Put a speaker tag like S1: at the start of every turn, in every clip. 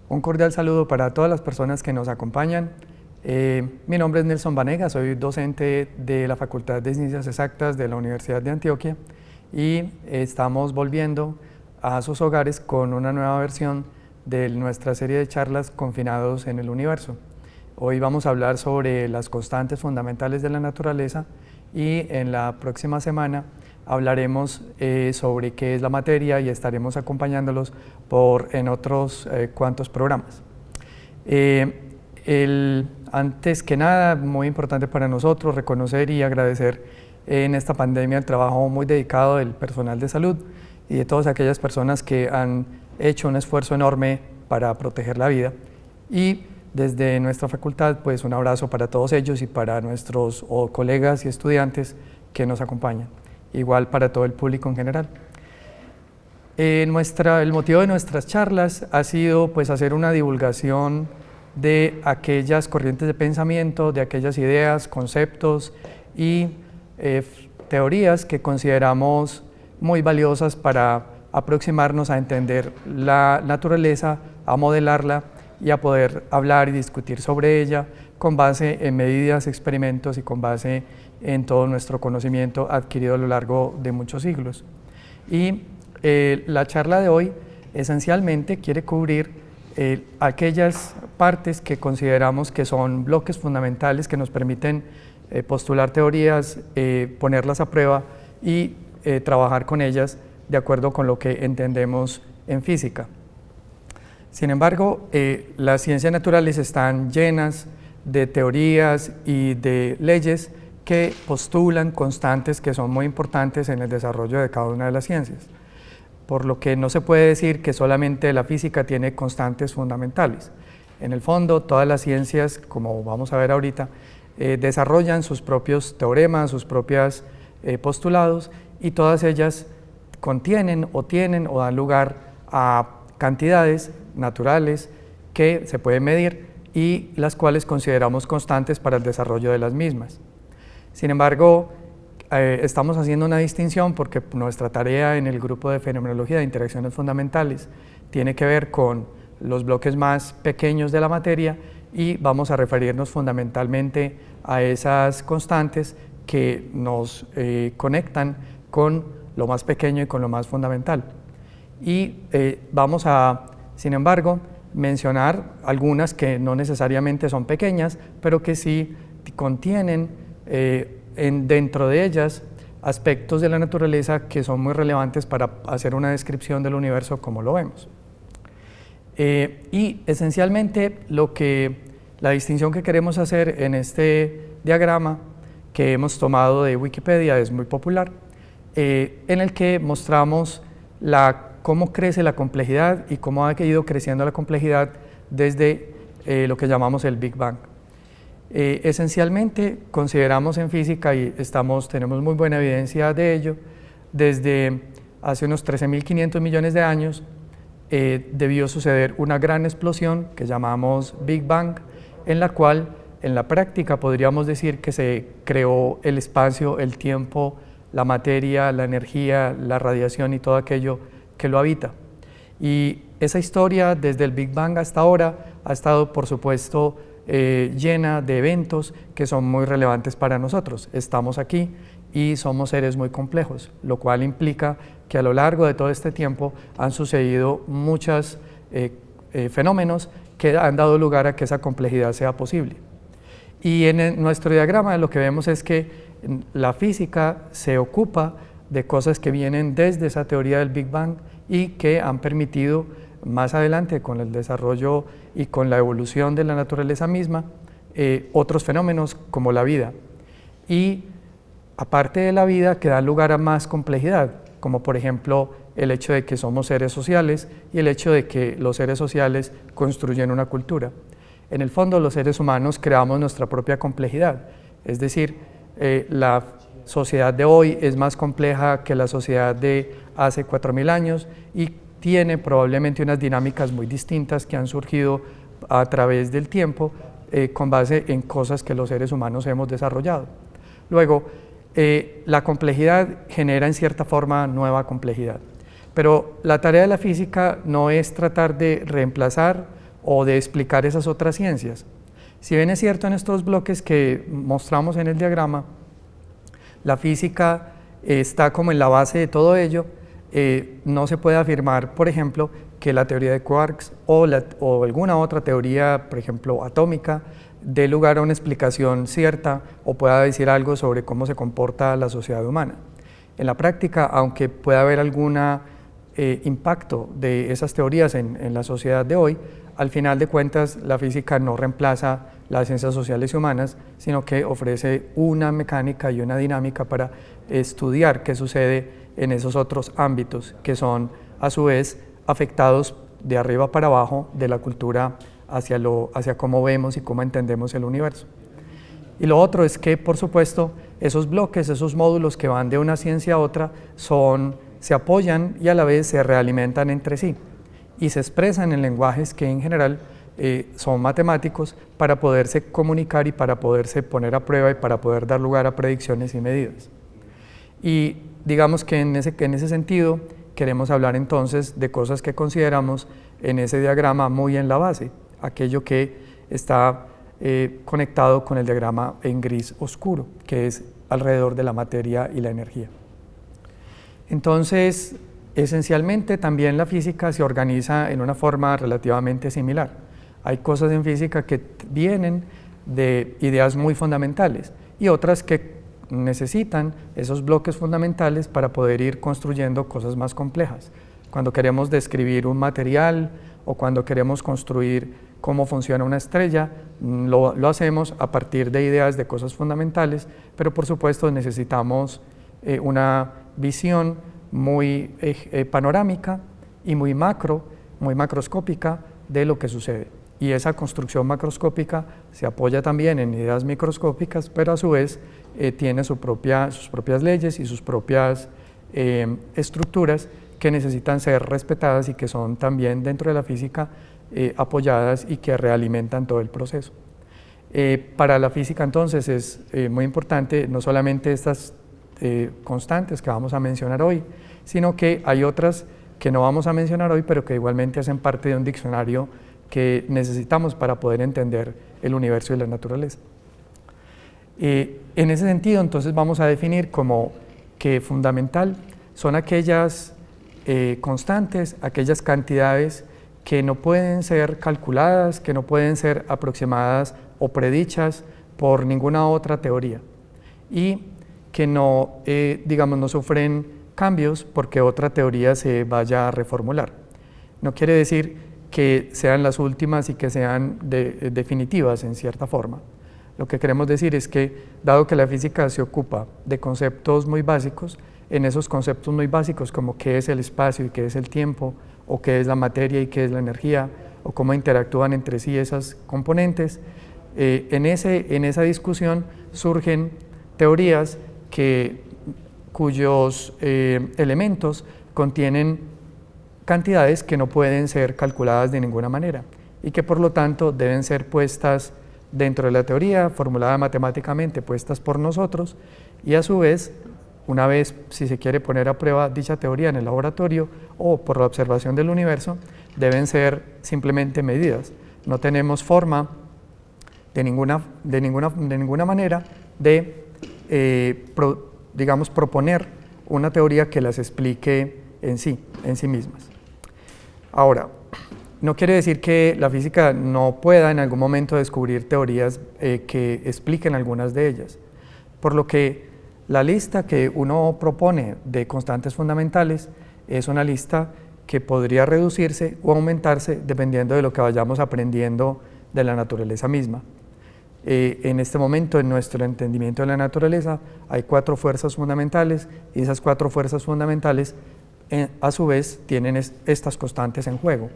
S1: Un cordial saludo para todas las personas que nos acompañan. Mi nombre es Nelson Vanega, soy docente de la Facultad de Ciencias Exactas de la Universidad de Antioquia y estamos volviendo a sus hogares con una nueva versión de nuestra serie de charlas Confinados en el Universo. Hoy vamos a hablar sobre las constantes fundamentales de la naturaleza y en la próxima semana hablaremos sobre qué es la materia y estaremos acompañándolos en otros cuantos programas. Antes que nada, muy importante para nosotros reconocer y agradecer en esta pandemia el trabajo muy dedicado del personal de salud y de todas aquellas personas que han hecho un esfuerzo enorme para proteger la vida. Y desde nuestra facultad, pues un abrazo para todos ellos y para nuestros colegas y estudiantes que nos acompañan. Igual para todo el público en general. El motivo de nuestras charlas ha sido pues hacer una divulgación de aquellas corrientes de pensamiento, de aquellas ideas, conceptos y teorías que consideramos muy valiosas para aproximarnos a entender la naturaleza, a modelarla y a poder hablar y discutir sobre ella con base en medidas, experimentos y con base en todo nuestro conocimiento adquirido a lo largo de muchos siglos. Y la charla de hoy esencialmente quiere cubrir aquellas partes que consideramos que son bloques fundamentales que nos permiten postular teorías, ponerlas a prueba y trabajar con ellas de acuerdo con lo que entendemos en física. Sin embargo, las ciencias naturales están llenas de teorías y de leyes que postulan constantes que son muy importantes en el desarrollo de cada una de las ciencias, por lo que no se puede decir que solamente la física tiene constantes fundamentales. En el fondo, todas las ciencias, como vamos a ver ahorita, desarrollan sus propios teoremas, sus propios postulados, y todas ellas contienen o tienen o dan lugar a cantidades naturales que se pueden medir y las cuales consideramos constantes para el desarrollo de las mismas. Sin embargo, estamos haciendo una distinción porque nuestra tarea en el grupo de fenomenología de interacciones fundamentales tiene que ver con los bloques más pequeños de la materia y vamos a referirnos fundamentalmente a esas constantes que nos conectan con lo más pequeño y con lo más fundamental. Y vamos a, sin embargo, mencionar algunas que no necesariamente son pequeñas, pero que sí contienen dentro de ellas aspectos de la naturaleza que son muy relevantes para hacer una descripción del universo como lo vemos. Y esencialmente la distinción que queremos hacer en este diagrama que hemos tomado de Wikipedia es muy popular, en el que mostramos cómo crece la complejidad y cómo ha ido creciendo la complejidad desde lo que llamamos el Big Bang. Esencialmente consideramos en física, y tenemos muy buena evidencia de ello, desde hace unos 13.500 millones de años debió suceder una gran explosión que llamamos Big Bang, en la cual en la práctica podríamos decir que se creó el espacio, el tiempo, la materia, la energía, la radiación y todo aquello que lo habita. Y esa historia desde el Big Bang hasta ahora ha estado, por supuesto, llena de eventos que son muy relevantes para nosotros. Estamos aquí y somos seres muy complejos, lo cual implica que a lo largo de todo este tiempo han sucedido muchos fenómenos que han dado lugar a que esa complejidad sea posible. Y en nuestro diagrama lo que vemos es que la física se ocupa de cosas que vienen desde esa teoría del Big Bang y que han permitido más adelante con el desarrollo y con la evolución de la naturaleza misma, otros fenómenos como la vida. Y aparte de la vida que da lugar a más complejidad, como por ejemplo el hecho de que somos seres sociales y el hecho de que los seres sociales construyen una cultura. En el fondo los seres humanos creamos nuestra propia complejidad, es decir, la sociedad de hoy es más compleja que la sociedad de hace 4.000 años y tiene probablemente unas dinámicas muy distintas que han surgido a través del tiempo con base en cosas que los seres humanos hemos desarrollado. Luego, la complejidad genera en cierta forma nueva complejidad, pero la tarea de la física no es tratar de reemplazar o de explicar esas otras ciencias. Si bien es cierto en estos bloques que mostramos en el diagrama, la física está como en la base de todo ello, no se puede afirmar, por ejemplo, que la teoría de quarks o alguna otra teoría, por ejemplo, atómica, dé lugar a una explicación cierta o pueda decir algo sobre cómo se comporta la sociedad humana. En la práctica, aunque pueda haber algún impacto de esas teorías en la sociedad de hoy, al final de cuentas la física no reemplaza las ciencias sociales y humanas, sino que ofrece una mecánica y una dinámica para estudiar qué sucede en esos otros ámbitos que son a su vez afectados de arriba para abajo de la cultura hacia cómo vemos y cómo entendemos el universo. Y lo otro es que, por supuesto, esos bloques, esos módulos que van de una ciencia a otra se apoyan y a la vez se realimentan entre sí y se expresan en lenguajes que en general son matemáticos para poderse comunicar y para poderse poner a prueba y para poder dar lugar a predicciones y medidas. Y digamos que en ese sentido queremos hablar entonces de cosas que consideramos en ese diagrama muy en la base, aquello que está conectado con el diagrama en gris oscuro, que es alrededor de la materia y la energía. Entonces, esencialmente también la física se organiza en una forma relativamente similar. Hay cosas en física que vienen de ideas muy fundamentales y otras que necesitan esos bloques fundamentales para poder ir construyendo cosas más complejas. Cuando queremos describir un material o cuando queremos construir cómo funciona una estrella, lo hacemos a partir de ideas de cosas fundamentales, pero por supuesto necesitamos una visión muy panorámica y muy macroscópica de lo que sucede. Y esa construcción macroscópica se apoya también en ideas microscópicas, pero a su vez tiene sus propias leyes y sus propias estructuras que necesitan ser respetadas y que son también dentro de la física apoyadas y que realimentan todo el proceso. Para la física entonces es muy importante no solamente estas constantes que vamos a mencionar hoy, sino que hay otras que no vamos a mencionar hoy, pero que igualmente hacen parte de un diccionario que necesitamos para poder entender el universo y la naturaleza. En ese sentido, entonces vamos a definir como que fundamental son aquellas constantes, aquellas cantidades que no pueden ser calculadas, que no pueden ser aproximadas o predichas por ninguna otra teoría y que no, no sufren cambios porque otra teoría se vaya a reformular. No quiere decir que sean las últimas y que sean definitivas en cierta forma. Lo que queremos decir es que, dado que la física se ocupa de conceptos muy básicos, en esos conceptos muy básicos como qué es el espacio y qué es el tiempo, o qué es la materia y qué es la energía, o cómo interactúan entre sí esas componentes, en esa discusión surgen teorías cuyos elementos contienen cantidades que no pueden ser calculadas de ninguna manera y que por lo tanto deben ser puestas dentro de la teoría, formulada matemáticamente, puestas por nosotros y a su vez, una vez si se quiere poner a prueba dicha teoría en el laboratorio o por la observación del universo, deben ser simplemente medidas. No tenemos forma de ninguna manera de, proponer una teoría que las explique en sí mismas. Ahora, no quiere decir que la física no pueda en algún momento descubrir teorías que expliquen algunas de ellas, por lo que la lista que uno propone de constantes fundamentales es una lista que podría reducirse o aumentarse dependiendo de lo que vayamos aprendiendo de la naturaleza misma. En este momento, en nuestro entendimiento de la naturaleza, hay 4 fuerzas fundamentales y esas 4 fuerzas fundamentales a su vez tienen estas constantes en juego.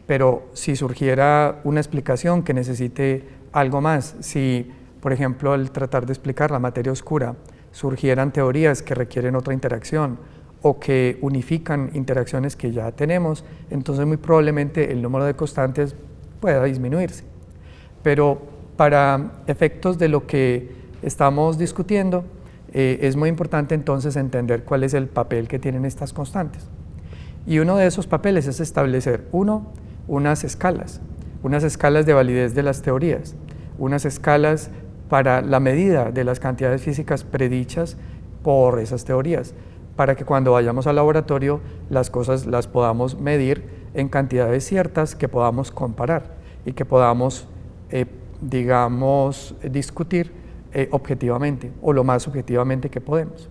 S1: Pero si surgiera una explicación que necesite algo más, si por ejemplo al tratar de explicar la materia oscura surgieran teorías que requieren otra interacción o que unifican interacciones que ya tenemos, entonces muy probablemente el número de constantes pueda disminuirse. Pero para efectos de lo que estamos discutiendo, es muy importante entonces entender cuál es el papel que tienen estas constantes. Y uno de esos papeles es establecer, unas escalas. unas escalas de validez de las teorías, unas escalas para la medida de las cantidades físicas predichas por esas teorías, para que cuando vayamos al laboratorio las cosas las podamos medir en cantidades ciertas que podamos comparar y que podamos, digamos, discutir objetivamente o lo más objetivamente que podemos.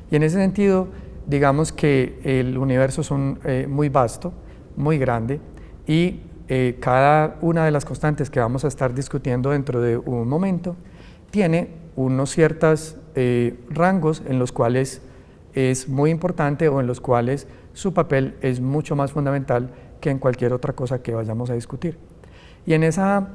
S1: Y en ese sentido, digamos que el universo es muy vasto, muy grande, y cada una de las constantes que vamos a estar discutiendo dentro de un momento tiene unos ciertos rangos en los cuales es muy importante o en los cuales su papel es mucho más fundamental que en cualquier otra cosa que vayamos a discutir. Y en esa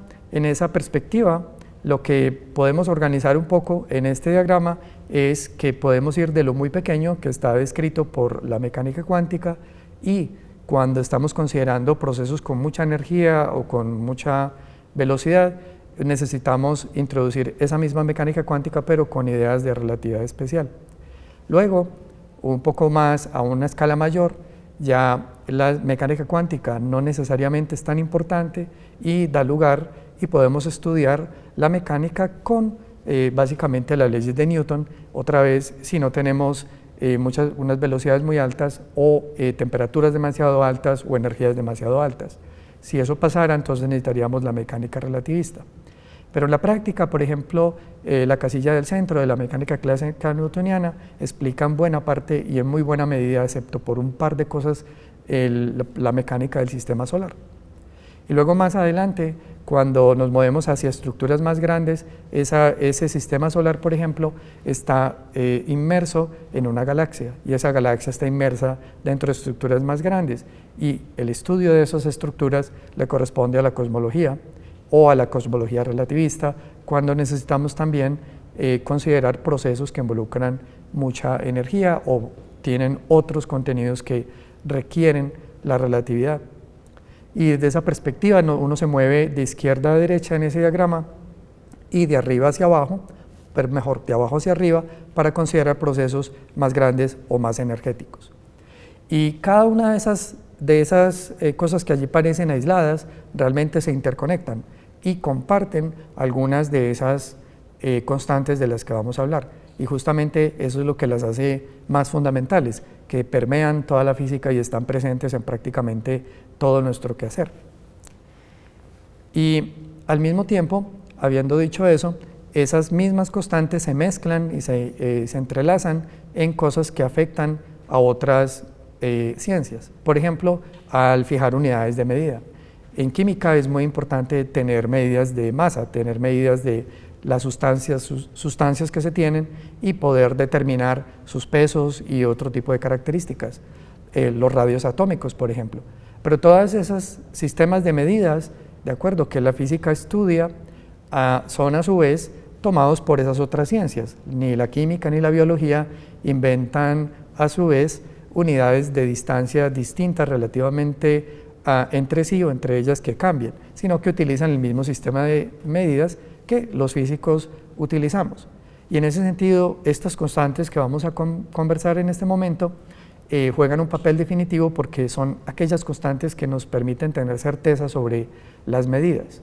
S1: perspectiva, lo que podemos organizar un poco en este diagrama es que podemos ir de lo muy pequeño que está descrito por la mecánica cuántica, y cuando estamos considerando procesos con mucha energía o con mucha velocidad, necesitamos introducir esa misma mecánica cuántica pero con ideas de relatividad especial. Luego, un poco más a una escala mayor, ya la mecánica cuántica no necesariamente es tan importante y da lugar y podemos estudiar la mecánica con básicamente las leyes de Newton, otra vez si no tenemos unas velocidades muy altas o temperaturas demasiado altas o energías demasiado altas. Si eso pasara, entonces necesitaríamos la mecánica relativista. Pero en la práctica, por ejemplo, la casilla del centro de la mecánica clásica newtoniana explica en buena parte y en muy buena medida, excepto por un par de cosas, la mecánica del sistema solar. Y luego más adelante, cuando nos movemos hacia estructuras más grandes, ese sistema solar, por ejemplo, está inmerso en una galaxia, y esa galaxia está inmersa dentro de estructuras más grandes, y el estudio de esas estructuras le corresponde a la cosmología o a la cosmología relativista, cuando necesitamos también considerar procesos que involucran mucha energía o tienen otros contenidos que requieren la relatividad. Y desde esa perspectiva uno se mueve de izquierda a derecha en ese diagrama y de arriba hacia abajo, pero mejor de abajo hacia arriba, para considerar procesos más grandes o más energéticos. Y cada una de esas cosas que allí parecen aisladas realmente se interconectan y comparten algunas de esas constantes de las que vamos a hablar. Y justamente eso es lo que las hace más fundamentales, que permean toda la física y están presentes en prácticamente todo nuestro quehacer. Y al mismo tiempo, habiendo dicho eso, esas mismas constantes se mezclan y se entrelazan en cosas que afectan a otras ciencias. Por ejemplo, al fijar unidades de medida. En química es muy importante tener medidas de masa, tener medidas de las sustancias que se tienen y poder determinar sus pesos y otro tipo de características, los radios atómicos, por ejemplo. Pero todos esos sistemas de medidas, de acuerdo, que la física estudia, son a su vez tomados por esas otras ciencias. Ni la química ni la biología inventan a su vez unidades de distancia distintas relativamente entre sí o entre ellas que cambien, sino que utilizan el mismo sistema de medidas que los físicos utilizamos. Y en ese sentido, estas constantes que vamos a conversar en este momento juegan un papel definitivo porque son aquellas constantes que nos permiten tener certeza sobre las medidas.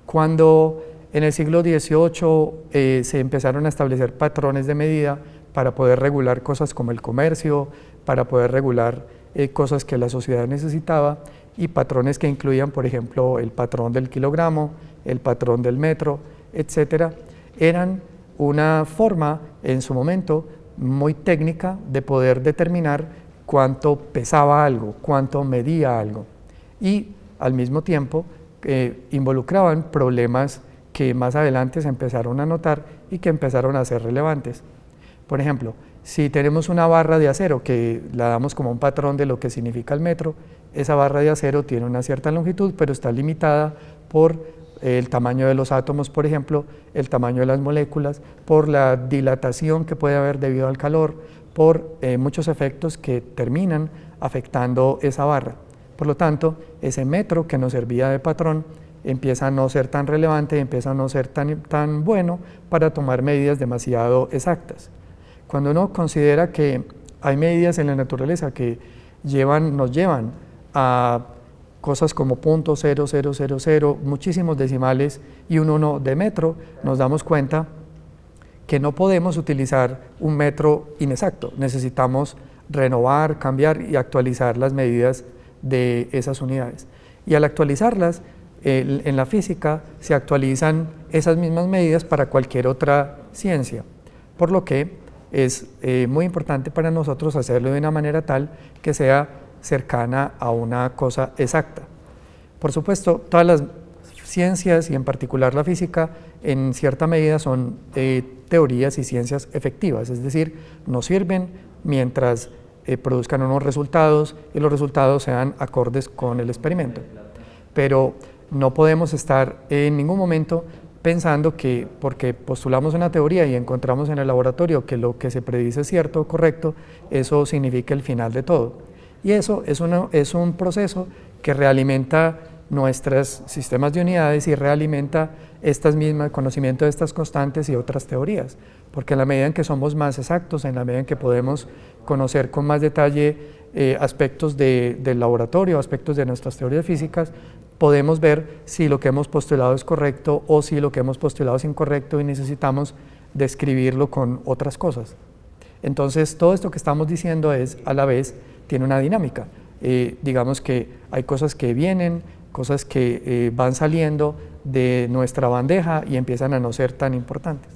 S1: Cuando en el siglo XVIII se empezaron a establecer patrones de medida para poder regular cosas como el comercio, para poder regular cosas que la sociedad necesitaba, y patrones que incluían, por ejemplo, el patrón del kilogramo, el patrón del metro, etcétera, eran una forma en su momento muy técnica de poder determinar cuánto pesaba algo, cuánto medía algo, y al mismo tiempo involucraban problemas que más adelante se empezaron a notar y que empezaron a ser relevantes. Por ejemplo, si tenemos una barra de acero que la damos como un patrón de lo que significa el metro, esa barra de acero tiene una cierta longitud, pero está limitada por el tamaño de los átomos, por ejemplo, el tamaño de las moléculas, por la dilatación que puede haber debido al calor, por muchos efectos que terminan afectando esa barra. Por lo tanto, ese metro que nos servía de patrón empieza a no ser tan relevante, empieza a no ser tan bueno para tomar medidas demasiado exactas. Cuando uno considera que hay medidas en la naturaleza que nos llevan a cosas como 0.0000, muchísimos decimales y un 1 de metro, nos damos cuenta que no podemos utilizar un metro inexacto, necesitamos renovar, cambiar y actualizar las medidas de esas unidades. Y al actualizarlas, en la física se actualizan esas mismas medidas para cualquier otra ciencia, por lo que es muy importante para nosotros hacerlo de una manera tal que sea cercana a una cosa exacta. Por supuesto, todas las ciencias y en particular la física en cierta medida son teorías y ciencias efectivas, es decir, nos sirven mientras produzcan unos resultados y los resultados sean acordes con el experimento. Pero no podemos estar en ningún momento pensando que porque postulamos una teoría y encontramos en el laboratorio que lo que se predice es cierto o correcto, eso significa el final de todo. Y eso es un proceso que realimenta nuestros sistemas de unidades y realimenta estas mismas conocimiento de estas constantes y otras teorías, porque en la medida en que somos más exactos, en la medida en que podemos conocer con más detalle aspectos del laboratorio, aspectos de nuestras teorías físicas, podemos ver si lo que hemos postulado es correcto o si lo que hemos postulado es incorrecto y necesitamos describirlo con otras cosas. Entonces, todo esto que estamos diciendo es, a la vez, tiene una dinámica. Digamos que hay cosas que vienen, cosas que van saliendo de nuestra bandeja y empiezan a no ser tan importantes.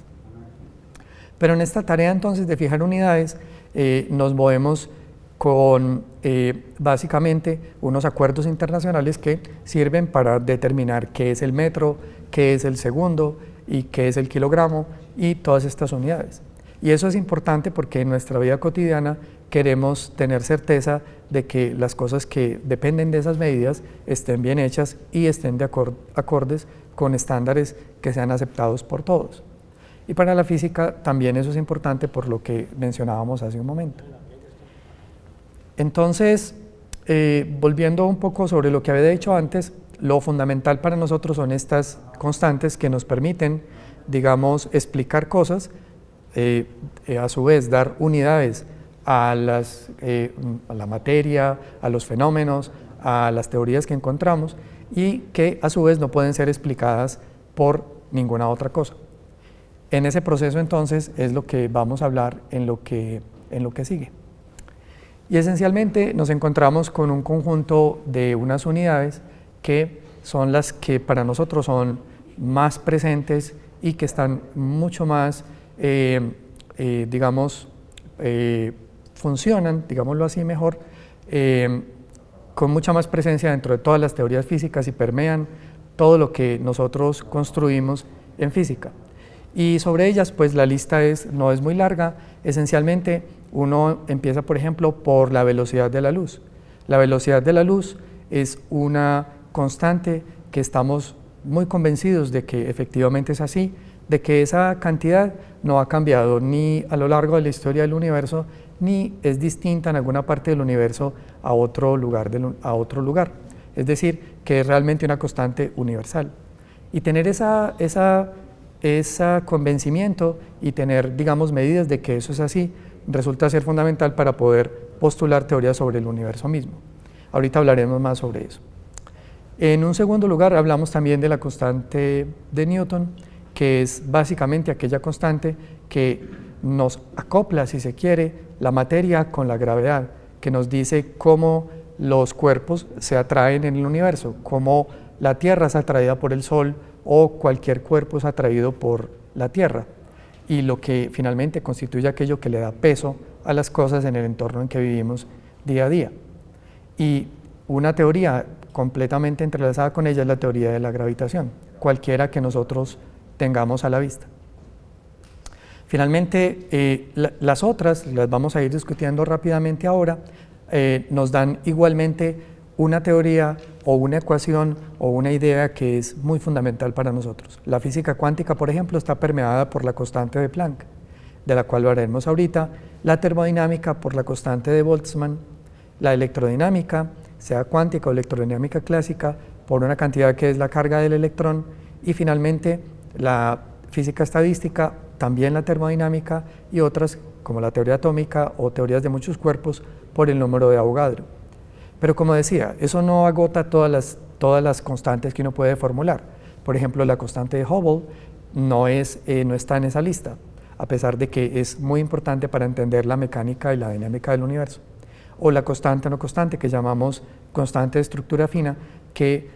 S1: Pero en esta tarea entonces de fijar unidades nos movemos con básicamente unos acuerdos internacionales que sirven para determinar qué es el metro, qué es el segundo y qué es el kilogramo y todas estas unidades. Y eso es importante porque en nuestra vida cotidiana queremos tener certeza de que las cosas que dependen de esas medidas estén bien hechas y estén de acordes con estándares que sean aceptados por todos. Y para la física también eso es importante por lo que mencionábamos hace un momento. Entonces, volviendo un poco sobre lo que había dicho antes, lo fundamental para nosotros son estas constantes que nos permiten, digamos, explicar cosas, a su vez dar unidades a la materia, a los fenómenos, a las teorías que encontramos y que a su vez no pueden ser explicadas por ninguna otra cosa. En ese proceso entonces es lo que vamos a hablar en lo que sigue. Y esencialmente nos encontramos con un conjunto de unas unidades que son las que para nosotros son más presentes y que están mucho más, digamos, funcionan, digámoslo así mejor, con mucha más presencia dentro de todas las teorías físicas y permean todo lo que nosotros construimos en física. Y sobre ellas, pues la lista no es muy larga. Esencialmente, uno empieza, por ejemplo, por la velocidad de la luz. La velocidad de la luz es una constante que estamos muy convencidos de que efectivamente es así, de que esa cantidad no ha cambiado ni a lo largo de la historia del universo, ni es distinta en alguna parte del universo a otro lugar. Es decir, que es realmente una constante universal. Y tener ese convencimiento y tener, digamos, medidas de que eso es así, resulta ser fundamental para poder postular teorías sobre el universo mismo. Ahorita hablaremos más sobre eso. En un segundo lugar, hablamos también de la constante de Newton, que es básicamente aquella constante que nos acopla, si se quiere, la materia con la gravedad, que nos dice cómo los cuerpos se atraen en el universo, cómo la Tierra es atraída por el Sol o cualquier cuerpo es atraído por la Tierra, y lo que finalmente constituye aquello que le da peso a las cosas en el entorno en que vivimos día a día. Y una teoría completamente entrelazada con ella es la teoría de la gravitación, cualquiera que nosotros tengamos a la vista. Finalmente, las otras, las vamos a ir discutiendo rápidamente ahora, nos dan igualmente una teoría o una ecuación o una idea que es muy fundamental para nosotros. La física cuántica, por ejemplo, está permeada por la constante de Planck, de la cual hablaremos ahorita, la termodinámica por la constante de Boltzmann, la electrodinámica, sea cuántica o electrodinámica clásica, por una cantidad que es la carga del electrón, y finalmente la física estadística, también la termodinámica y otras como la teoría atómica o teorías de muchos cuerpos por el número de Avogadro. Pero como decía, eso no agota todas las constantes que uno puede formular. Por ejemplo, la constante de Hubble no está en esa lista, a pesar de que es muy importante para entender la mecánica y la dinámica del universo. O la constante no constante, que llamamos constante de estructura fina, que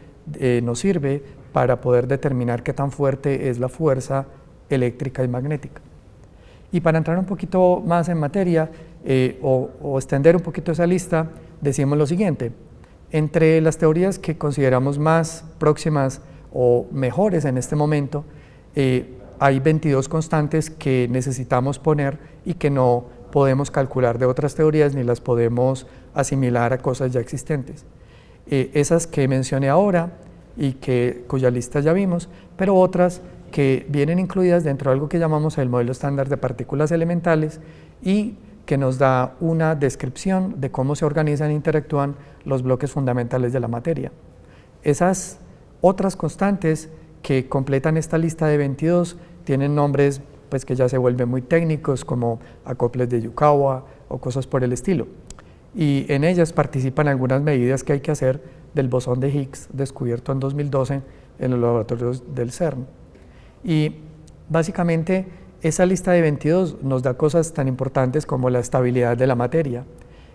S1: nos sirve para poder determinar qué tan fuerte es la fuerza eléctrica y magnética. Y para entrar un poquito más en materia o extender un poquito esa lista, decimos lo siguiente: entre las teorías que consideramos más próximas o mejores en este momento, hay 22 constantes que necesitamos poner y que no podemos calcular de otras teorías ni las podemos asimilar a cosas ya existentes. Esas que mencioné ahora y cuya lista ya vimos, pero otras que vienen incluidas dentro de algo que llamamos el modelo estándar de partículas elementales y que nos da una descripción de cómo se organizan e interactúan los bloques fundamentales de la materia. Esas otras constantes que completan esta lista de 22 tienen nombres pues, que ya se vuelven muy técnicos, como acoples de Yukawa o cosas por el estilo. Y en ellas participan algunas medidas que hay que hacer del bosón de Higgs, descubierto en 2012 en los laboratorios del CERN. Y básicamente esa lista de 22 nos da cosas tan importantes como la estabilidad de la materia.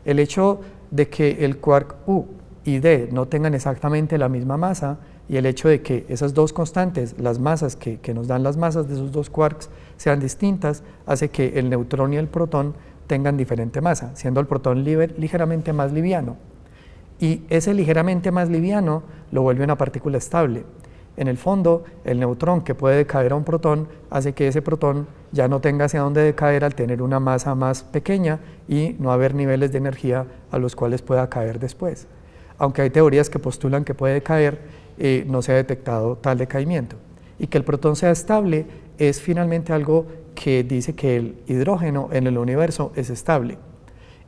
S1: El hecho de que el quark U y D no tengan exactamente la misma masa y el hecho de que esas dos constantes, las masas que nos dan las masas de esos dos quarks, sean distintas, hace que el neutrón y el protón tengan diferente masa, siendo el protón ligeramente más liviano. Y ese ligeramente más liviano lo vuelve una partícula estable. En el fondo, el neutrón que puede decaer a un protón hace que ese protón ya no tenga hacia dónde decaer al tener una masa más pequeña y no haber niveles de energía a los cuales pueda caer después. Aunque hay teorías que postulan que puede decaer, no se ha detectado tal decaimiento. Y que el protón sea estable es finalmente algo que dice que el hidrógeno en el universo es estable.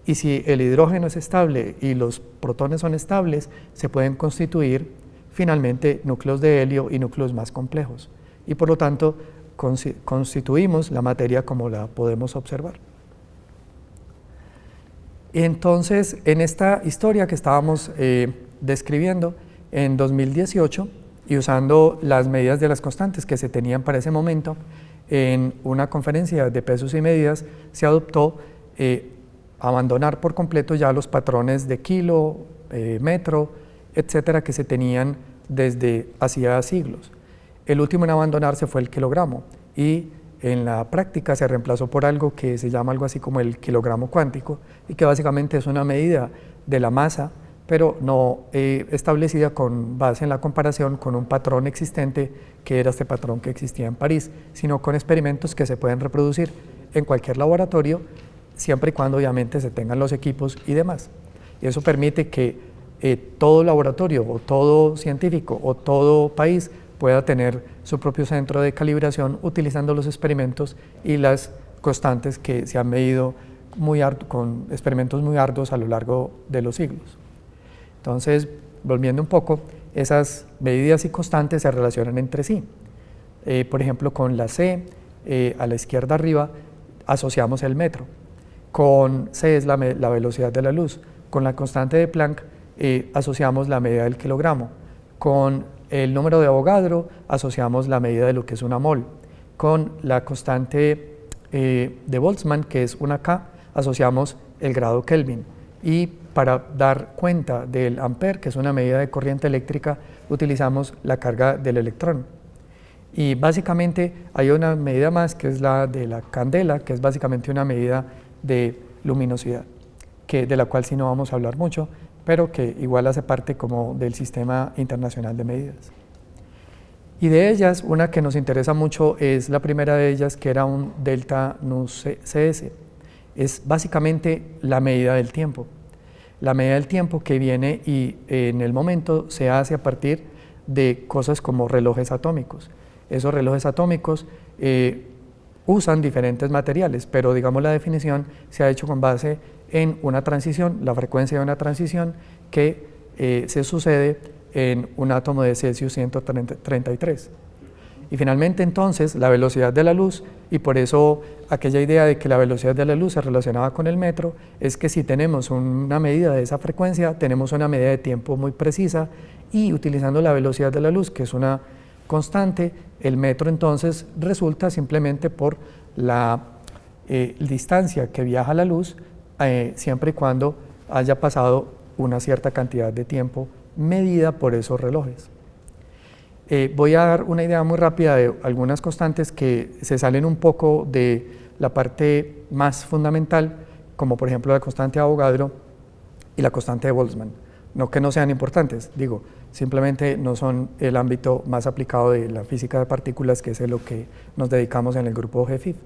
S1: Y si el hidrógeno es estable y los protones son estables, se pueden constituir finalmente núcleos de helio y núcleos más complejos. Y por lo tanto, constituimos la materia como la podemos observar. Entonces, en esta historia que estábamos describiendo, en 2018, y usando las medidas de las constantes que se tenían para ese momento, en una conferencia de pesos y medidas se adoptó abandonar por completo ya los patrones de kilo, metro, etcétera, que se tenían desde hacía siglos. El último en abandonarse fue el kilogramo y en la práctica se reemplazó por algo que se llama algo así como el kilogramo cuántico y que básicamente es una medida de la masa, pero no establecida con base en la comparación con un patrón existente que era este patrón que existía en París, sino con experimentos que se pueden reproducir en cualquier laboratorio siempre y cuando obviamente se tengan los equipos y demás. Y eso permite que todo laboratorio o todo científico o todo país pueda tener su propio centro de calibración utilizando los experimentos y las constantes que se han medido con experimentos muy arduos a lo largo de los siglos. Entonces, volviendo un poco, esas medidas y constantes se relacionan entre sí. Por ejemplo, con la C, a la izquierda arriba, asociamos el metro. Con C es la velocidad de la luz. Con la constante de Planck, asociamos la medida del kilogramo. Con el número de Avogadro asociamos la medida de lo que es una mol. Con la constante de Boltzmann, que es una K, asociamos el grado Kelvin. Y para dar cuenta del ampere, que es una medida de corriente eléctrica, utilizamos la carga del electrón. Y básicamente hay una medida más, que es la de la candela, que es básicamente una medida de luminosidad, de la cual sí no vamos a hablar mucho, pero que igual hace parte como del sistema internacional de medidas. Y de ellas, una que nos interesa mucho es la primera de ellas, que era un delta nu CS. Es básicamente la medida del tiempo. La medida del tiempo que viene y en el momento se hace a partir de cosas como relojes atómicos. Esos relojes atómicos usan diferentes materiales, pero digamos la definición se ha hecho con base en una transición, la frecuencia de una transición que se sucede en un átomo de Celsius 133. Y finalmente entonces la velocidad de la luz, y por eso aquella idea de que la velocidad de la luz se relacionaba con el metro, es que si tenemos una medida de esa frecuencia, tenemos una medida de tiempo muy precisa, y utilizando la velocidad de la luz, que es una constante, el metro entonces resulta simplemente por la distancia que viaja la luz, siempre y cuando haya pasado una cierta cantidad de tiempo medida por esos relojes. Voy a dar una idea muy rápida de algunas constantes que se salen un poco de la parte más fundamental, como por ejemplo la constante de Avogadro y la constante de Boltzmann. No que no sean importantes, digo, simplemente no son el ámbito más aplicado de la física de partículas, que es lo que nos dedicamos en el grupo GFIF.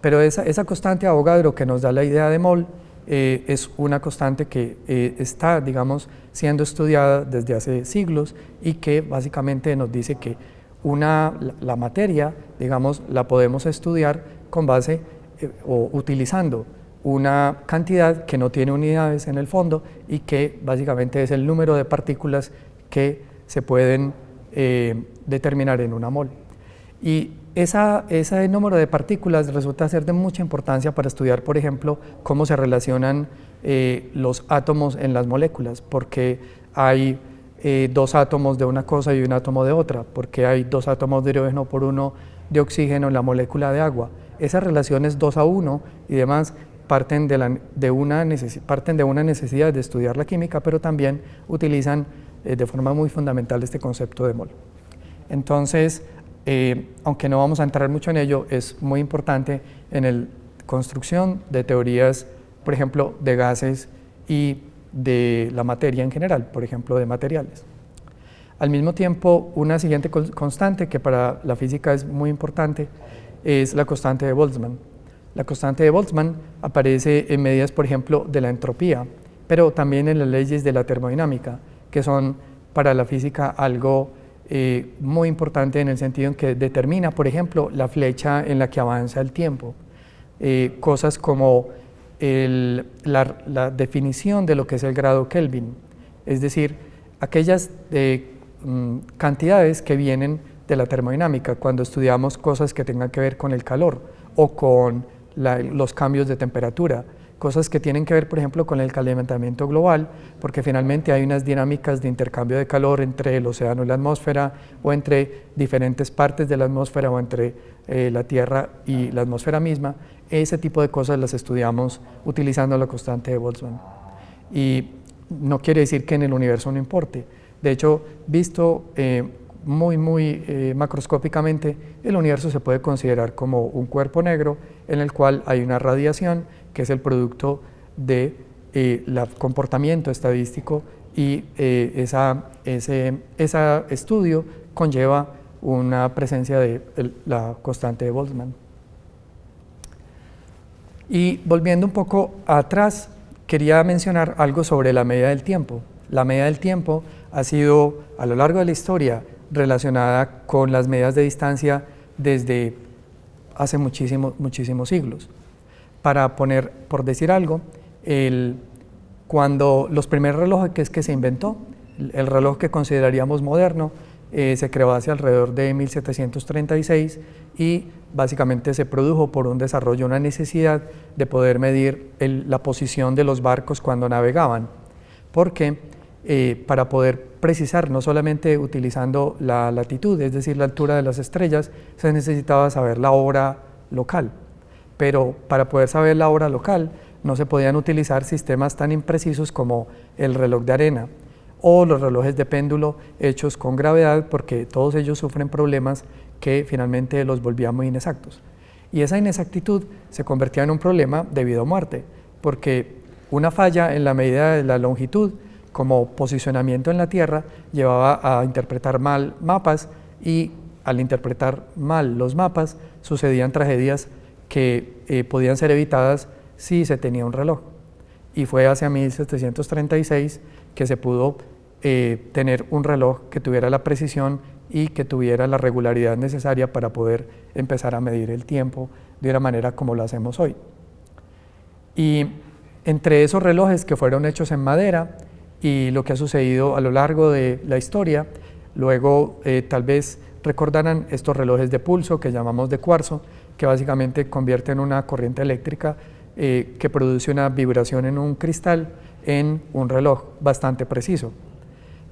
S1: Pero esa constante de Avogadro que nos da la idea de mol es una constante que está, digamos, siendo estudiada desde hace siglos y que básicamente nos dice que la materia, digamos, la podemos estudiar con base o utilizando una cantidad que no tiene unidades en el fondo y que básicamente es el número de partículas que se pueden determinar en una mol. Y ese número de partículas resulta ser de mucha importancia para estudiar, por ejemplo, cómo se relacionan los átomos en las moléculas, porque hay dos átomos de una cosa y un átomo de otra, porque hay dos átomos de hidrógeno por uno de oxígeno en la molécula de agua. Esas relaciones 2 a 1 y demás parten de una necesidad de estudiar la química, pero también utilizan de forma muy fundamental este concepto de mol. Entonces, aunque no vamos a entrar mucho en ello, es muy importante en la construcción de teorías, por ejemplo, de gases y de la materia en general, por ejemplo, de materiales. Al mismo tiempo, una siguiente constante que para la física es muy importante es la constante de Boltzmann. La constante de Boltzmann aparece en medidas, por ejemplo, de la entropía, pero también en las leyes de la termodinámica, que son para la física algo muy importante en el sentido en que determina, por ejemplo, la flecha en la que avanza el tiempo. Cosas como la definición de lo que es el grado Kelvin, es decir, aquellas cantidades que vienen de la termodinámica cuando estudiamos cosas que tengan que ver con el calor o con los cambios de temperatura, cosas que tienen que ver, por ejemplo, con el calentamiento global, porque finalmente hay unas dinámicas de intercambio de calor entre el océano y la atmósfera, o entre diferentes partes de la atmósfera, o entre la Tierra y la atmósfera misma. Ese tipo de cosas las estudiamos utilizando la constante de Boltzmann. Y no quiere decir que en el universo no importe. De hecho, visto muy macroscópicamente, el universo se puede considerar como un cuerpo negro en el cual hay una radiación que es el producto de el comportamiento estadístico, y ese estudio conlleva una presencia de la constante de Boltzmann. Y volviendo un poco atrás, quería mencionar algo sobre la medida del tiempo. La medida del tiempo ha sido a lo largo de la historia relacionada con las medidas de distancia desde hace muchísimos siglos. Para poner, por decir algo, cuando los primeros relojes que se inventó, el reloj que consideraríamos moderno, se creó hacia alrededor de 1736 y básicamente se produjo por un desarrollo, una necesidad de poder medir la posición de los barcos cuando navegaban, porque para poder precisar, no solamente utilizando la latitud, es decir, la altura de las estrellas, se necesitaba saber la hora local. Pero para poder saber la hora local no se podían utilizar sistemas tan imprecisos como el reloj de arena o los relojes de péndulo hechos con gravedad, porque todos ellos sufren problemas que finalmente los volvían muy inexactos. Y esa inexactitud se convertía en un problema de vida o muerte, porque una falla en la medida de la longitud, como posicionamiento en la Tierra, llevaba a interpretar mal mapas, y al interpretar mal los mapas sucedían tragedias que podían ser evitadas si se tenía un reloj. Y fue hacia 1736 que se pudo tener un reloj que tuviera la precisión y que tuviera la regularidad necesaria para poder empezar a medir el tiempo de una manera como lo hacemos hoy. Y entre esos relojes que fueron hechos en madera y lo que ha sucedido a lo largo de la historia, Luego, tal vez recordarán estos relojes de pulso que llamamos de cuarzo, que básicamente convierten una corriente eléctrica que produce una vibración en un cristal en un reloj bastante preciso.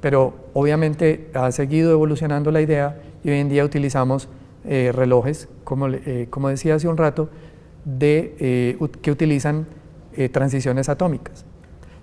S1: Pero obviamente ha seguido evolucionando la idea y hoy en día utilizamos relojes, como decía hace un rato, que utilizan transiciones atómicas.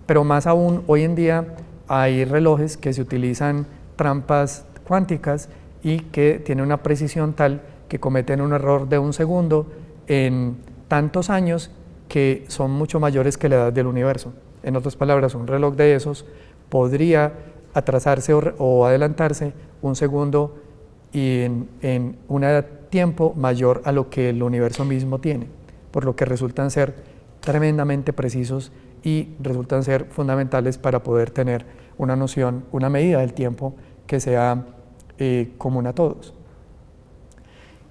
S1: Pero más aún, hoy en día hay relojes que se utilizan trampas cuánticas y que tienen una precisión tal que cometen un error de 1 segundo en tantos años que son mucho mayores que la edad del universo. En otras palabras, un reloj de esos podría atrasarse o adelantarse 1 segundo y en un tiempo mayor a lo que el universo mismo tiene, por lo que resultan ser tremendamente precisos y resultan ser fundamentales para poder tener una noción, una medida del tiempo que sea común a todos.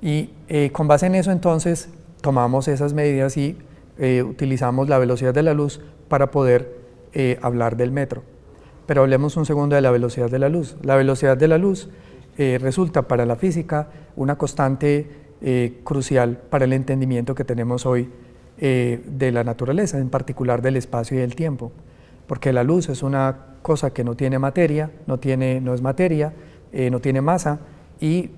S1: Y con base en eso entonces tomamos esas medidas y utilizamos la velocidad de la luz para poder hablar del metro. Pero hablemos un segundo de la velocidad de la luz. La velocidad de la luz resulta para la física una constante crucial para el entendimiento que tenemos hoy de la naturaleza, en particular del espacio y del tiempo, porque la luz es una cosa que no tiene materia, no es materia, no tiene masa y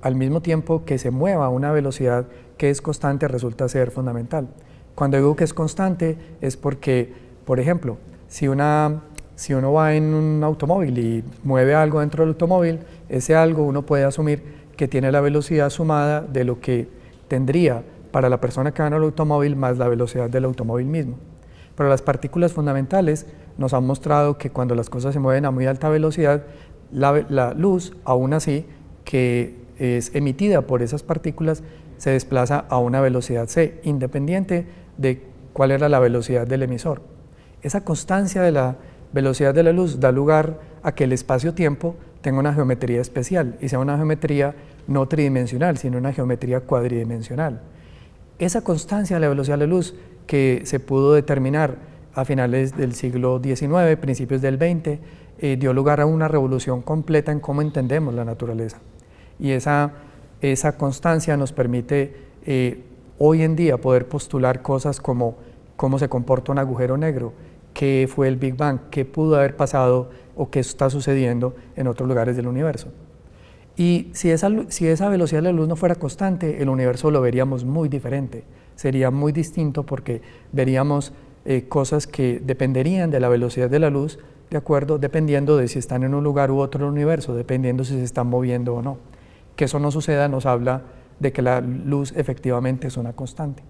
S1: al mismo tiempo que se mueva a una velocidad que es constante resulta ser fundamental. Cuando digo que es constante es porque, por ejemplo, si uno va en un automóvil y mueve algo dentro del automóvil, ese algo uno puede asumir que tiene la velocidad sumada de lo que tendría para la persona que va en el automóvil más la velocidad del automóvil mismo. Pero las partículas fundamentales nos han mostrado que cuando las cosas se mueven a muy alta velocidad, la luz, aún así, que es emitida por esas partículas, se desplaza a una velocidad c, independiente de cuál era la velocidad del emisor. Esa constancia de la velocidad de la luz da lugar a que el espacio-tiempo tenga una geometría especial y sea una geometría no tridimensional, sino una geometría cuadridimensional. Esa constancia de la velocidad de la luz que se pudo determinar a finales del siglo XIX, principios del XX, dio lugar a una revolución completa en cómo entendemos la naturaleza. Y esa constancia nos permite hoy en día poder postular cosas como cómo se comporta un agujero negro, qué fue el Big Bang, qué pudo haber pasado o qué está sucediendo en otros lugares del universo. Y si esa velocidad de la luz no fuera constante, el universo lo veríamos muy diferente, sería muy distinto porque veríamos cosas que dependerían de la velocidad de la luz, de acuerdo, dependiendo de si están en un lugar u otro del universo, dependiendo si se están moviendo o no. Que eso no suceda nos habla de que la luz efectivamente es una constante.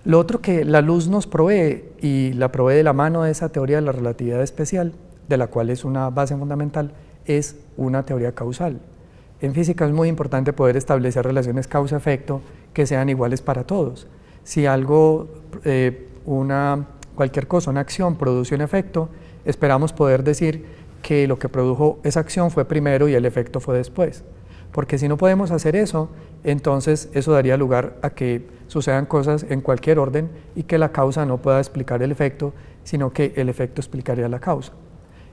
S1: Lo otro que la luz nos provee, y la provee de la mano de esa teoría de la relatividad especial, de la cual es una base fundamental, es una teoría causal. En física es muy importante poder establecer relaciones causa-efecto que sean iguales para todos. Si algo, cualquier cosa, una acción produce un efecto, esperamos poder decir que lo que produjo esa acción fue primero y el efecto fue después. Porque si no podemos hacer eso, entonces eso daría lugar a que sucedan cosas en cualquier orden y que la causa no pueda explicar el efecto, sino que el efecto explicaría la causa.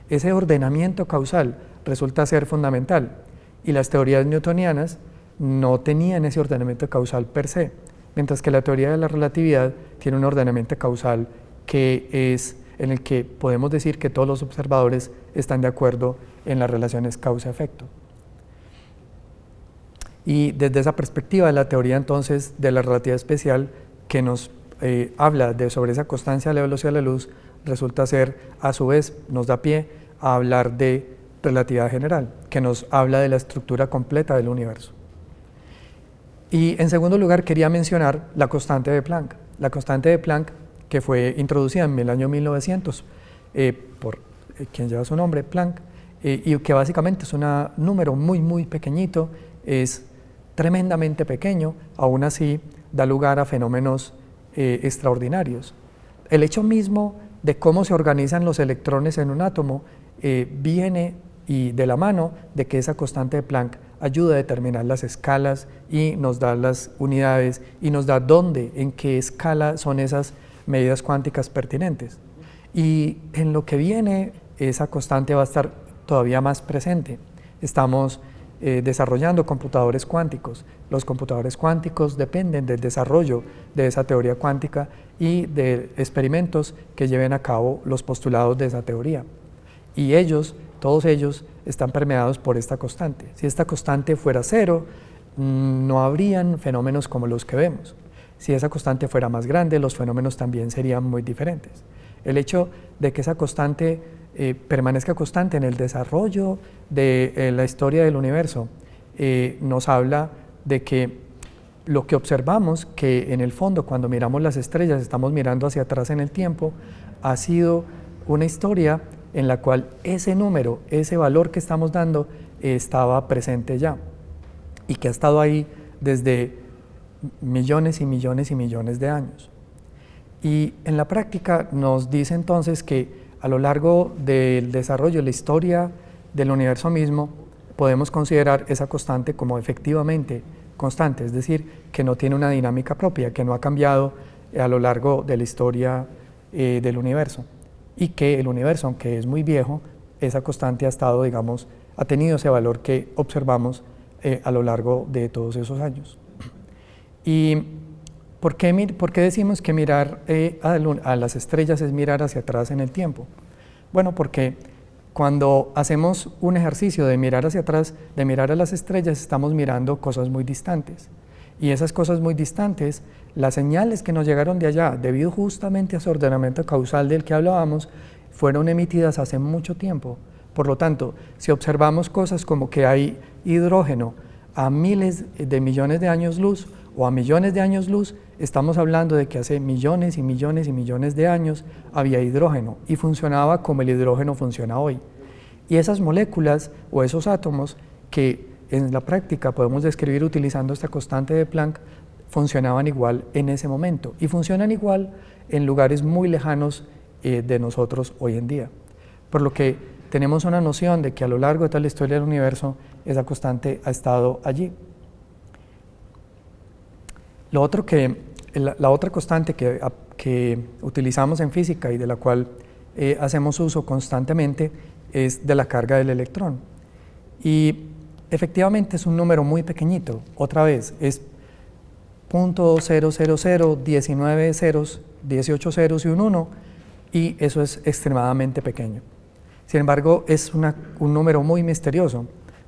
S1: Ese ordenamiento causal resulta ser fundamental y las teorías newtonianas no tenían ese ordenamiento causal per se, mientras que la teoría de la relatividad tiene un ordenamiento causal que es en el que podemos decir que todos los observadores están de acuerdo en las relaciones causa-efecto. Y desde esa perspectiva, la teoría entonces de la relatividad especial que nos habla sobre esa constancia de la velocidad de la luz, resulta ser, a su vez, nos da pie a hablar de relatividad general, que nos habla de la estructura completa del universo. Y en segundo lugar quería mencionar la constante de Planck. La constante de Planck, que fue introducida en el año 1900 por quien lleva su nombre, Planck, y que básicamente es un número muy pequeñito, es tremendamente pequeño, aún así da lugar a fenómenos extraordinarios. El hecho mismo de cómo se organizan los electrones en un átomo viene y de la mano de que esa constante de Planck ayuda a determinar las escalas y nos da las unidades y nos da dónde, en qué escala son esas medidas cuánticas pertinentes. Y en lo que viene, esa constante va a estar todavía más presente. Estamos desarrollando computadores cuánticos. Los computadores cuánticos dependen del desarrollo de esa teoría cuántica y de experimentos que lleven a cabo los postulados de esa teoría. Y todos ellos, están permeados por esta constante. Si esta constante fuera cero, no habrían fenómenos como los que vemos. Si esa constante fuera más grande, los fenómenos también serían muy diferentes. El hecho de que esa constante permanezca constante en el desarrollo de la historia del universo nos habla de que lo que observamos, que en el fondo cuando miramos las estrellas estamos mirando hacia atrás en el tiempo, ha sido una historia en la cual ese número, ese valor que estamos dando estaba presente ya y que ha estado ahí desde millones y millones y millones de años. Y en la práctica nos dice entonces que a lo largo del desarrollo de la historia del universo mismo podemos considerar esa constante como efectivamente constante, es decir, que no tiene una dinámica propia, que no ha cambiado a lo largo de la historia del universo, y que el universo, aunque es muy viejo, esa constante ha estado, digamos, ha tenido ese valor que observamos a lo largo de todos esos años. ¿Y por qué decimos que mirar a las estrellas es mirar hacia atrás en el tiempo? Bueno, porque cuando hacemos un ejercicio de mirar hacia atrás, de mirar a las estrellas, estamos mirando cosas muy distantes. Y esas cosas muy distantes, las señales que nos llegaron de allá, debido justamente a ese ordenamiento causal del que hablábamos, fueron emitidas hace mucho tiempo. Por lo tanto, si observamos cosas como que hay hidrógeno a miles de millones de años luz o a millones de años luz, estamos hablando de que hace millones y millones y millones de años había hidrógeno y funcionaba como el hidrógeno funciona hoy. Y esas moléculas o esos átomos que en la práctica podemos describir utilizando esta constante de Planck, funcionaban igual en ese momento y funcionan igual en lugares muy lejanos de nosotros hoy en día. Por lo que tenemos una noción de que a lo largo de toda la historia del universo esa constante ha estado allí. La otra constante que utilizamos en física y de la cual hacemos uso constantemente es de la carga del electrón. Y efectivamente es un número muy pequeñito, otra vez, es 0.000, 19 ceros, 18 ceros y un 1, y eso es extremadamente pequeño. Sin embargo, es un número muy misterioso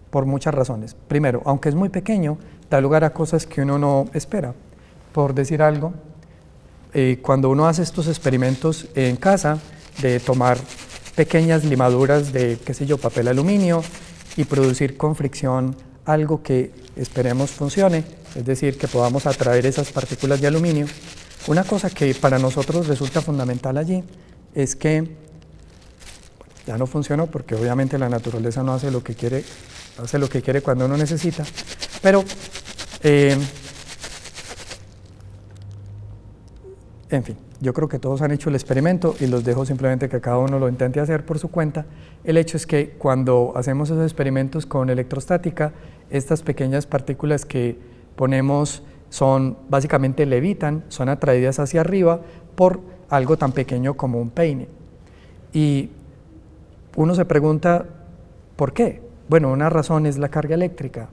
S1: por muchas razones. Primero, aunque es muy pequeño, da lugar a cosas que uno no espera. Por decir algo, cuando uno hace estos experimentos en casa de tomar pequeñas limaduras de, qué sé yo, papel aluminio y producir con fricción algo que esperemos funcione, es decir, que podamos atraer esas partículas de aluminio, una cosa que para nosotros resulta fundamental allí es que ya no funcionó porque obviamente la naturaleza no hace lo que quiere cuando uno necesita, pero en fin, yo creo que todos han hecho el experimento y los dejo simplemente que cada uno lo intente hacer por su cuenta. El hecho es que cuando hacemos esos experimentos con electrostática, estas pequeñas partículas que ponemos básicamente levitan, son atraídas hacia arriba por algo tan pequeño como un peine. Y uno se pregunta, ¿por qué? Bueno, una razón es la carga eléctrica.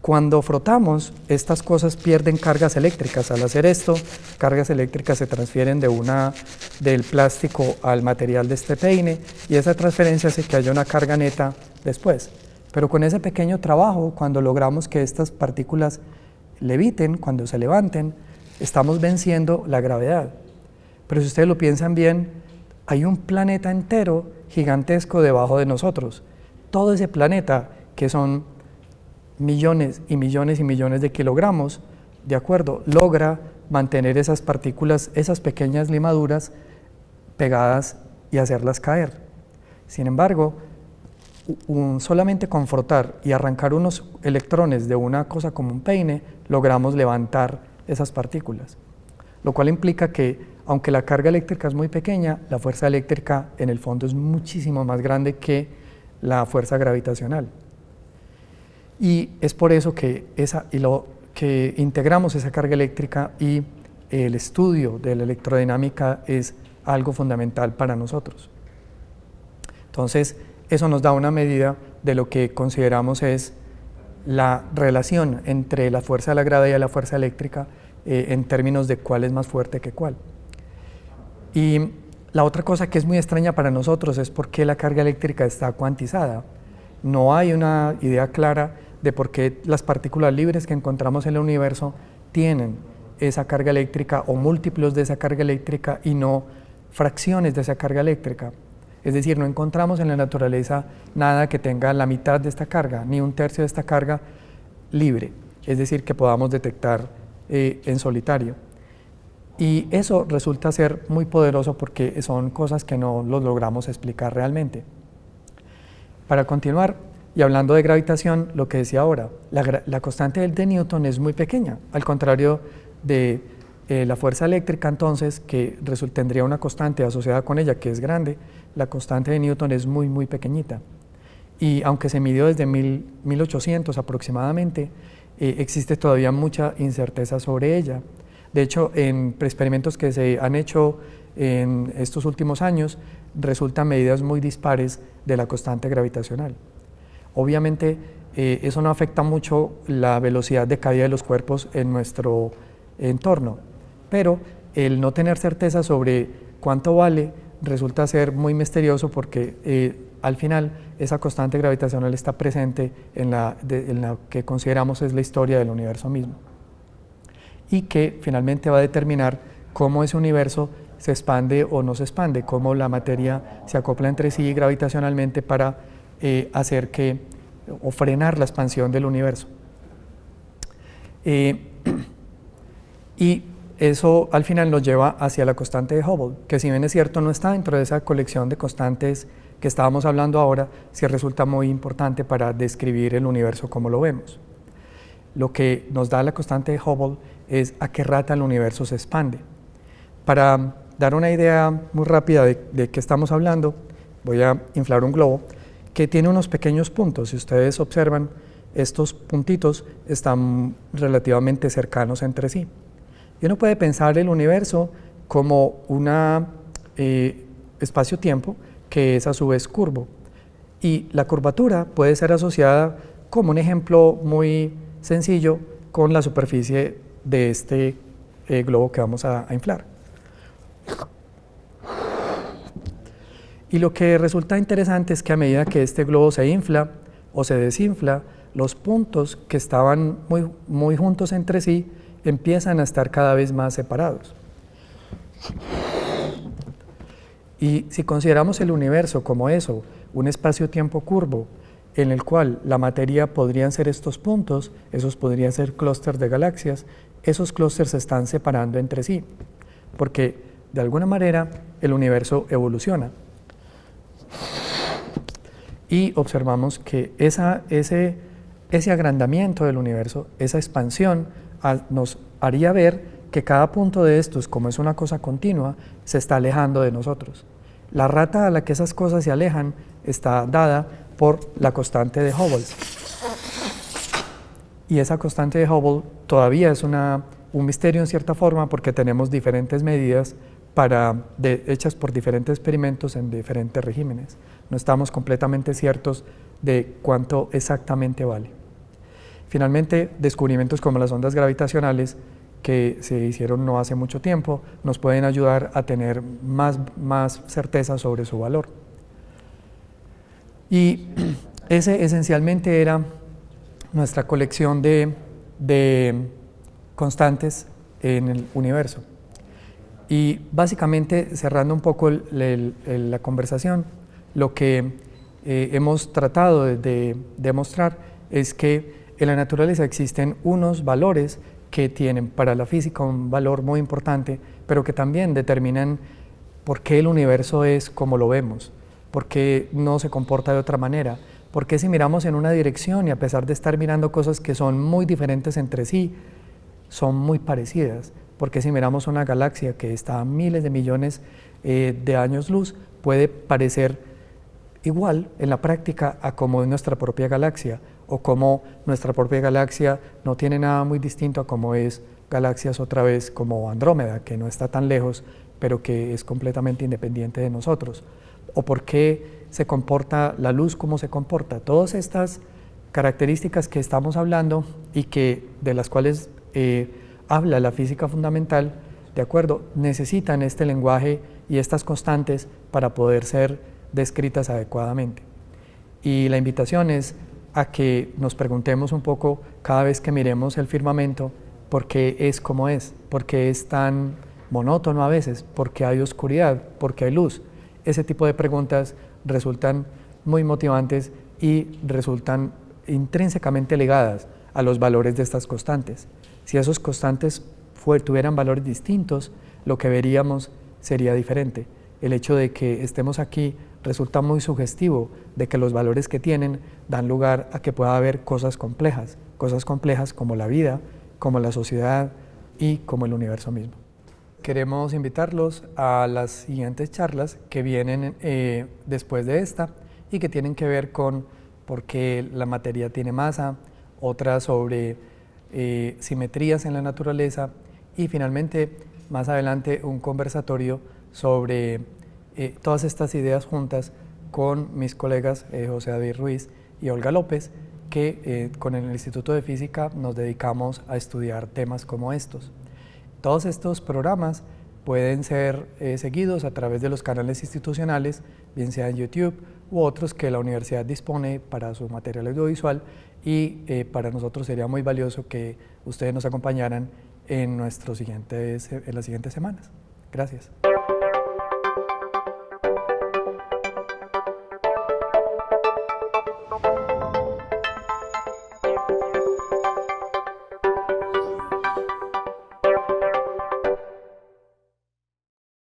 S1: Cuando frotamos, estas cosas pierden cargas eléctricas. Al hacer esto, cargas eléctricas se transfieren del plástico al material de este peine y esa transferencia hace que haya una carga neta después. Pero con ese pequeño trabajo, cuando logramos que estas partículas leviten, cuando se levanten, estamos venciendo la gravedad. Pero si ustedes lo piensan bien, hay un planeta entero gigantesco debajo de nosotros. Todo ese planeta, que son millones y millones y millones de kilogramos, de acuerdo, logra mantener esas partículas, esas pequeñas limaduras pegadas y hacerlas caer. Sin embargo, solamente con frotar y arrancar unos electrones de una cosa como un peine, logramos levantar esas partículas, lo cual implica que, aunque la carga eléctrica es muy pequeña, la fuerza eléctrica en el fondo es muchísimo más grande que la fuerza gravitacional. Y es por eso que integramos esa carga eléctrica y el estudio de la electrodinámica es algo fundamental para nosotros. Entonces, eso nos da una medida de lo que consideramos es la relación entre la fuerza de la gravedad y la fuerza eléctrica en términos de cuál es más fuerte que cuál. Y la otra cosa que es muy extraña para nosotros es por qué la carga eléctrica está cuantizada. No hay una idea clara de por qué las partículas libres que encontramos en el universo tienen esa carga eléctrica o múltiplos de esa carga eléctrica y no fracciones de esa carga eléctrica. Es decir, no encontramos en la naturaleza nada que tenga la mitad de esta carga, ni un tercio de esta carga libre, es decir, que podamos detectar en solitario. Y eso resulta ser muy poderoso porque son cosas que no los logramos explicar realmente. Para continuar, y hablando de gravitación, lo que decía ahora, la constante de Newton es muy pequeña, al contrario de la fuerza eléctrica, entonces, que tendría una constante asociada con ella que es grande, la constante de Newton es muy, muy pequeñita. Y aunque se midió desde 1800 aproximadamente, existe todavía mucha incerteza sobre ella. De hecho, en experimentos que se han hecho en estos últimos años, resultan medidas muy dispares de la constante gravitacional. Obviamente, eso no afecta mucho la velocidad de caída de los cuerpos en nuestro entorno, pero el no tener certeza sobre cuánto vale resulta ser muy misterioso porque al final esa constante gravitacional está presente en la que consideramos es la historia del universo mismo y que finalmente va a determinar cómo ese universo se expande o no se expande, cómo la materia se acopla entre sí gravitacionalmente para hacer que o frenar la expansión del universo. Y eso al final nos lleva hacia la constante de Hubble, que si bien es cierto no está dentro de esa colección de constantes que estábamos hablando ahora, sí resulta muy importante para describir el universo como lo vemos. Lo que nos da la constante de Hubble es a qué rata el universo se expande. Para dar una idea muy rápida de qué estamos hablando, voy a inflar un globo que tiene unos pequeños puntos. Si ustedes observan, estos puntitos están relativamente cercanos entre sí. Y uno puede pensar el universo como un espacio-tiempo que es a su vez curvo. Y la curvatura puede ser asociada, como un ejemplo muy sencillo, con la superficie de este globo que vamos a inflar. Y lo que resulta interesante es que a medida que este globo se infla o se desinfla, los puntos que estaban muy juntos entre sí empiezan a estar cada vez más separados. Y si consideramos el universo como eso, un espacio-tiempo curvo, en el cual la materia podrían ser estos puntos, esos podrían ser clústeres de galaxias, esos clústeres se están separando entre sí, porque de alguna manera el universo evoluciona. Y observamos que ese agrandamiento del universo, esa expansión, nos haría ver que cada punto de estos, como es una cosa continua, se está alejando de nosotros. La rata a la que esas cosas se alejan está dada por la constante de Hubble. Y esa constante de Hubble todavía es un misterio en cierta forma porque tenemos diferentes medidas hechas por diferentes experimentos en diferentes regímenes. No estamos completamente ciertos de cuánto exactamente vale. Finalmente, descubrimientos como las ondas gravitacionales que se hicieron no hace mucho tiempo nos pueden ayudar a tener más certeza sobre su valor. Y ese esencialmente era nuestra colección de constantes en el universo. Y básicamente, cerrando un poco la conversación, lo que hemos tratado de demostrar es que en la naturaleza existen unos valores que tienen para la física un valor muy importante, pero que también determinan por qué el universo es como lo vemos, por qué no se comporta de otra manera, por qué si miramos en una dirección y a pesar de estar mirando cosas que son muy diferentes entre sí, son muy parecidas, porque si miramos una galaxia que está a miles de millones de años luz, puede parecer igual en la práctica a como es nuestra propia galaxia, o como nuestra propia galaxia no tiene nada muy distinto a como es galaxias otra vez como Andrómeda, que no está tan lejos, pero que es completamente independiente de nosotros. O por qué se comporta la luz, cómo se comporta. Todas estas características que estamos hablando y de las cuales habla la física fundamental, ¿de acuerdo?, necesitan este lenguaje y estas constantes para poder ser descritas adecuadamente. Y la invitación es a que nos preguntemos un poco cada vez que miremos el firmamento, ¿por qué es como es? ¿Por qué es tan monótono a veces? ¿Por qué hay oscuridad? ¿Por qué hay luz? Ese tipo de preguntas resultan muy motivantes y resultan intrínsecamente ligadas a los valores de estas constantes. Si esos constantes tuvieran valores distintos, lo que veríamos sería diferente. El hecho de que estemos aquí resulta muy sugestivo de que los valores que tienen dan lugar a que pueda haber cosas complejas como la vida, como la sociedad y como el universo mismo. Queremos invitarlos a las siguientes charlas que vienen después de esta y que tienen que ver con por qué la materia tiene masa, otras sobre simetrías en la naturaleza y finalmente más adelante un conversatorio sobre todas estas ideas juntas con mis colegas José David Ruiz y Olga López, que con el Instituto de Física nos dedicamos a estudiar temas como estos. Todos estos programas pueden ser seguidos a través de los canales institucionales, bien sea en YouTube u otros que la universidad dispone para su material audiovisual y para nosotros sería muy valioso que ustedes nos acompañaran en las siguientes semanas. Gracias.